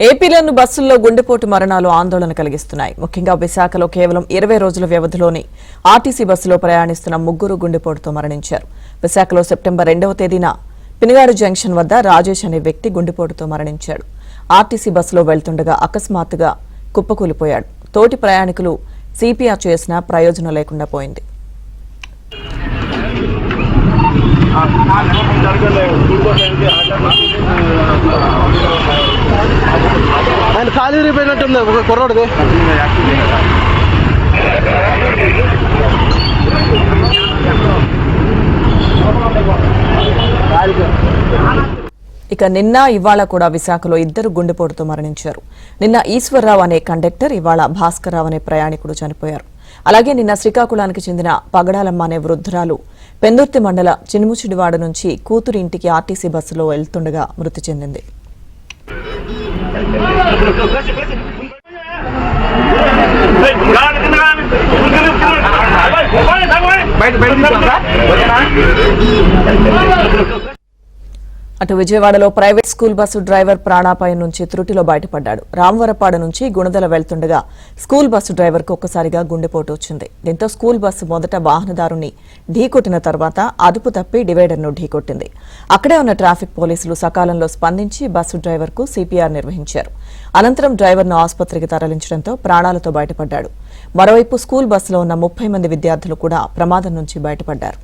ఏపీలోని బస్సుల్లో గుండెపోటు మరణాలు ఆందోళన కలిగిస్తున్నాయి. ముఖ్యంగా విశాఖలో కేవలం 20 రోజుల వ్యవధిలోనే ఆర్టీసీ బస్సులో ప్రయాణిస్తున్న 3 గుండెపోటుతో మరణించారు. విశాఖలో సెప్టెంబర్ 2వ తేదీన పినగాడు జంక్షన్ వద్ద రాజేష్ అనే వ్యక్తి గుండెపోటుతో మరణించాడు. ఆర్టీసీ బస్సులో వెళ్తుండగా అకస్మాత్తుగా కుప్పకూలిపోయాడు. తోటి ప్రయాణికులు సిపిఆర్ చేసినా ప్రయోజనం లేకుండా పోయింది. ఆయన ఖాళీ విరిగిపోయినట్టుంది ఒక కుర్రోడిది. ఇక నిన్న ఇవాళ కూడా విశాఖలో 2 గుండెపోటుతో మరణించారు. నిన్న ఈశ్వర్రావు అనే కండక్టర్, ఇవాళ భాస్కర్రావు అనే ప్రయాణికుడు చనిపోయారు. అలాగే నిన్న శ్రీకాకుళానికి చెందిన పగడాలమ్మ అనే వృద్ధురాలు పెందుర్తి మండల చినుముచిడివాడ నుంచి కూతురి ఇంటికి ఆర్టీసీ బస్సులో వెళ్తుండగా మృతి చెందింది. అటు విజయవాడలో ప్రైవేట్ స్కూల్ బస్సు డ్రైవర్ ప్రాణాపాయం నుంచి త్రుటిలో బయటపడ్డాడు. రామవరపాడు నుంచి గుణదల వెళ్తుండగా స్కూల్ బస్సు డ్రైవర్ కు ఒక్కసారిగా గుండెపోటు వచ్చింది. దీంతో స్కూల్ బస్సు మొదట వాహనదారుని ఢీకొట్టిన తర్వాత అదుపు తప్పి డివైడర్ను ఢీకొట్టింది. అక్కడే ఉన్న ట్రాఫిక్ పోలీసులు సకాలంలో స్పందించి బస్సు డ్రైవర్ కు సిపిఆర్ నిర్వహించారు. అనంతరం డ్రైవర్ను ఆసుపత్రికి తరలించడంతో ప్రాణాలతో బయటపడ్డాడు. మరోవైపు స్కూల్ బస్సులో ఉన్న 30 మంది విద్యార్థులు కూడా ప్రమాదం నుంచి బయటపడ్డారు.